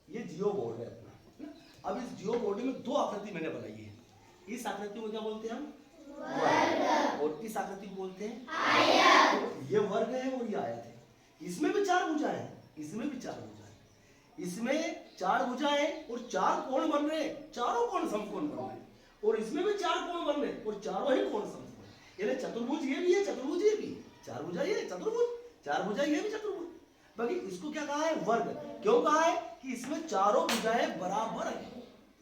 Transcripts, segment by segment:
ये जियो बोर्ड है अपना, है ना। अब इस जियो बोर्ड में दो आकृति मैंने बनाई है। इस आकृति को क्या बोलते हैं हम? वर्ग। और इस आकृति को बोलते हैं आयत। तो ये वर्ग है और ये आयत है। इसमें भी चार भुजाएं हैं, इसमें भी चार भुजाएं, इसमें चार भुजाएं और चार कोण बन रहे हैं, चारों कोण समकोण बन रहे हैं। और इसमें भी चार कोण बन रहे हैं और चारों ही कोण समकोण। यानी चतुर्भुज ये भी है, चतुर्भुज ये भी, चार भुजा ये चतुर्भुज, चार भुजा ये भी चतुर्भुज। बाकी इसको क्या कहा है? वर्ग। क्यों कहा है? कि इसमें चारों भुजाएं बराबर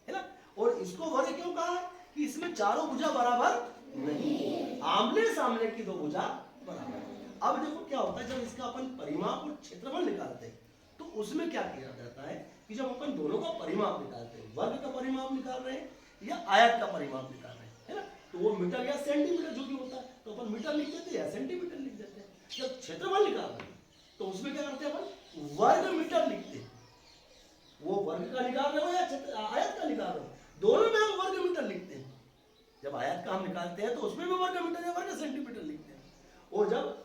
है ना। और इसको वर्ग क्यों कहा है? कि इसमें चारों भुजा बराबर नहीं, आमने सामने की दो भुजा बराबर। अब देखो क्या होता है, जब इसका अपन परिमाप और क्षेत्रफल निकालते हैं तो उसमें क्या किया जाता है कि जब अपन दोनों का परिमाप निकालते हैं, वर्ग का परिमाप निकाल रहे हैं या आयत का परिमाप निकाल रहे हैं, है ना, तो वो मीटर या सेंटीमीटर जो भी होता है तो अपन मीटर लिख देते हैं या सेंटीमीटर लिख देते हैं। जब क्षेत्रफल निकाल रहे हैं तो उसमें क्या करते हैं अपन? वर्ग मीटर लिखते हैं। वो वर्ग का निकाल रहे हो या आयत का निकाल रहे हो, दोनों में हम वर्ग मीटर लिखते हैं। जब आयत का हम निकालते हैं तो उसमें भी वर्ग मीटर या वर्ग सेंटीमीटर लिखते हैं। और जब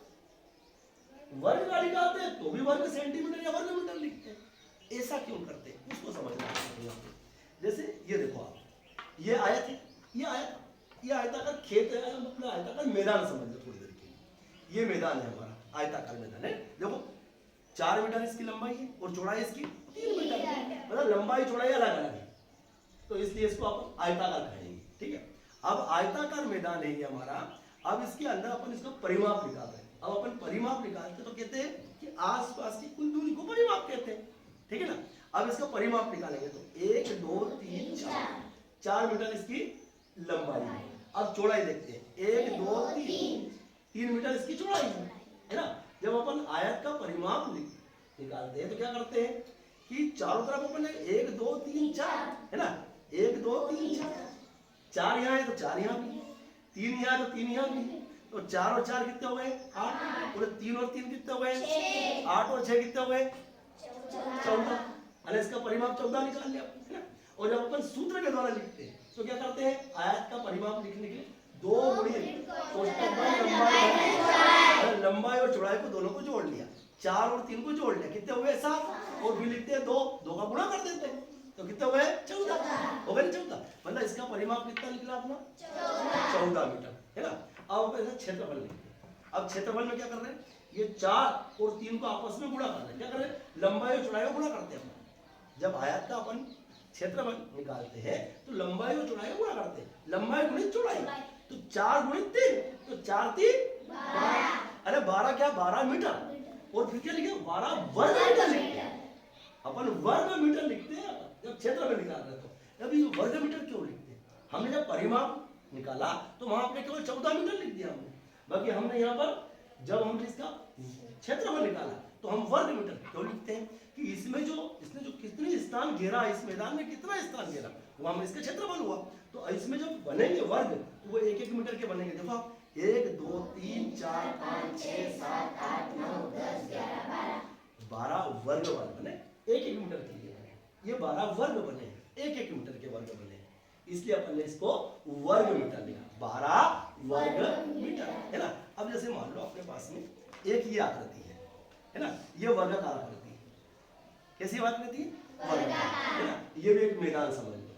वर्ग का निकालते हैं तो भी वर्ग सेंटीमीटर या वर्ग मीटर लिखते हैं। ऐसा क्यों करते हैं उसको समझना है। जैसे ये देखो आप, ये आयत है, ये आयताकार खेत है, मतलब आयताकार मैदान समझ लो थोड़ी देर के लिए। ये मैदान है हमारा, आयताकार मैदान है। देखो 4 मीटर इसकी लंबाई है और चौड़ाई इसकी 3 मीटर है, मतलब लंबाई चौड़ाई अलग अलग है, तो इसलिए इसको आप आयताकार कहेंगे, ठीक है। अब आयताकार मैदान है ये हमारा। अब इसके अंदर अपन इसका परिमाप निकाल रहे हैं। अब अपन परिमाप निकालते तो कहते हैं कि आसपास की कुल दूरी को परिमाप कहते हैं, ठीक है ना। अब इसका परिमाप निकालेंगे तो 1 2 3 4 मीटर इसकी लंबाई है। अब चौड़ाई देखते हैं, 1 2 3 मीटर इसकी चौड़ाई है ना। जब अपन आयत का परिमाप निकालते हैं तो क्या करते हैं कि चारों तरफ अपन 1 2 3 4 है ना, 1 2 3 4 यहाँ है तो 4 यहाँ भी, 3 यहाँ तो 3 यहाँ भी, तो 4 और 4 कितने हो गए? 8। और 3 और 3 कितने हो गए? 8 और 6 कितने हो गए? 14। अरे इसका परिमाप 14 निकाल लिया, है ना। और जब अपन सूत्र के द्वारा लिखते हैं तो क्या करते हैं? आयत का परिमाप लिखने के लिए 2 गुणित लंबाई और चौड़ाई को दोनों को जोड़ लिया, 4 और 3 को जोड़ लिया, कितने हो गए? 7। और भी लिखते हैं 2 का गुणा कर देते हैं तो कितने हो गए? 14 हो गए, 14। मतलब इसका परिमाप कितना निकला अपना? 14 मीटर, है ना। अब अपन क्षेत्रफल लिखते हैं। अब क्षेत्रफल में क्या कर रहे हैं? ये 4 और 3 को आपस में गुणा कर रहे हैं। क्या कर रहे हैं? लंबाई और चौड़ाई को गुणा करते हैं। जब आयत का अपन क्षेत्रफल निकालते हैं तो लंबाई और चौड़ाई को गुणा करते हैं, लंबाई गुणित चौड़ाई, तो 4 गुणित 3 तो 4 3 12। अरे 12 क्या? 12 मीटर। और फिर क्या लिखे? 12 वर्ग मीटर लिखते हैं। अपन वर्ग मीटर लिखते हैं जब क्षेत्रफल निकाल रहे हैं। तो अभी वर्ग मीटर क्यों लिखते हैं? हमने जब परिमाप निकाला तो वहां आपने केवल 14 मीटर लिख दिया हमने, बाकी हमने यहाँ पर जब हमने इसका क्षेत्रफल निकाला तो हम वर्ग मीटर क्यों लिखते हैं कि इसने जो कितनी स्थान घेरा, इस मैदान में कितना स्थान घेरा, वो हम इसका क्षेत्रफल हुआ। तो इसमें जब बनेंगे वर्ग तो वो 1-1 मीटर के बनेंगे। देखो आप 1 2 3 4 5 6 7 8 9 10 11 12 वर्ग बने, 1-1 मीटर के लिए बने। ये 12 वर्ग बने, 1-1 मीटर के वर्ग बने, इसलिए अपन ने इसको वर्ग मीटर लिखा, 12 वर्ग मीटर, है ना। अब जैसे मान लो अपने पास में एक ये आकृति है ना, ये वर्गाकार आकृति है। कैसी आकृति है? वर्गाकार, है ना। ये भी एक मैदान समझ लो,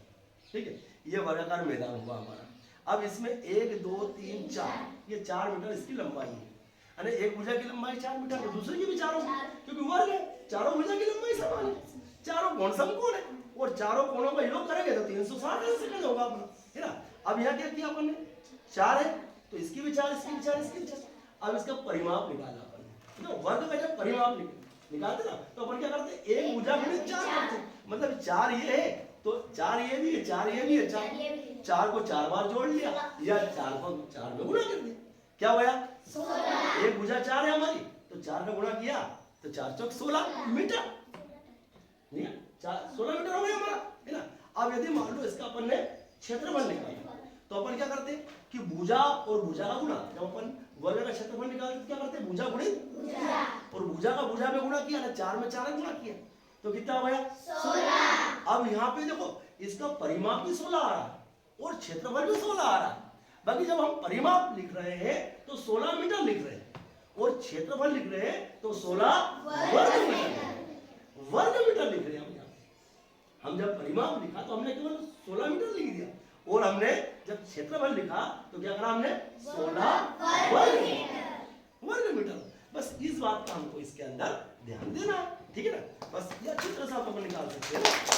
ठीक है। ये वर्गाकार मैदान हुआ हमारा। अब इसमें 1 2 3 4 ये 4 मीटर इसकी लंबाई है। अरे एक भुजा की लंबाई 4 मीटर, तो दूसरे की भी 4 क्योंकि वर्ग है, चारों भुजा की लंबाई समान है, चारों कोण समकोण है, और चारों कोणों का योग करेंगे तो 360 सेकंड होगा अपना, है ना। अब यहाँ क्या किया अपन ने? 4 है तो इसकी भी 4, इसकी भी 4, इसकी भी 4। अब इसका परिमाप निकाला अपन ने, तो वर्ग का जब परिमाप निकालते ना तो अपन क्या करते? एक भुजा गुणित 4 करते, मतलब 4 ये है तो 4 ये भी है, 4 ये भी है, 4 को 4 बार जोड़ लिया या 4 को 4 में गुणा कर दिया, क्या हुआ? 16। एक भुजा 4 है हमारी तो 4 का गुणा किया तो 4 चौक 16 मीटर, नहीं 16 मीटर हो गया हमारा, है ना। अब यदि मान लो इसका अपन ने क्षेत्रफल निकाला तो अपन क्या करते कि भुजा और भुजा का गुणा, जब अपन वर्ग का क्षेत्रफल निकालते तो क्या करते? भुजा गुणित भुजा, और भुजा का भुजा में गुणा किया ना, 4 में 4 गुणा किया तो कितना हो गया? 16। अब यहाँ पे देखो इसका परिमाप भी 16 आ रहा है और क्षेत्रफल भी 16 आ रहा है। बाकी जब हम परिमाप लिख रहे हैं तो 16 मीटर लिख रहे हैं और क्षेत्रफल लिख रहे हैं तो 16 वर्ग मीटर लिख रहे हैं हम यहाँ, हम जब परिमाप लिखा तो हमने केवल 16 मीटर लिख दिया, और हमने जब क्षेत्रफल लिखा तो क्या करा हमने 16 वर्ग मीटर। बस इस बात का हमको इसके अंदर ध्यान देना है, ठीक है ना। बस ये अच्छी तरह से आप अपन निकाल सकते हैं।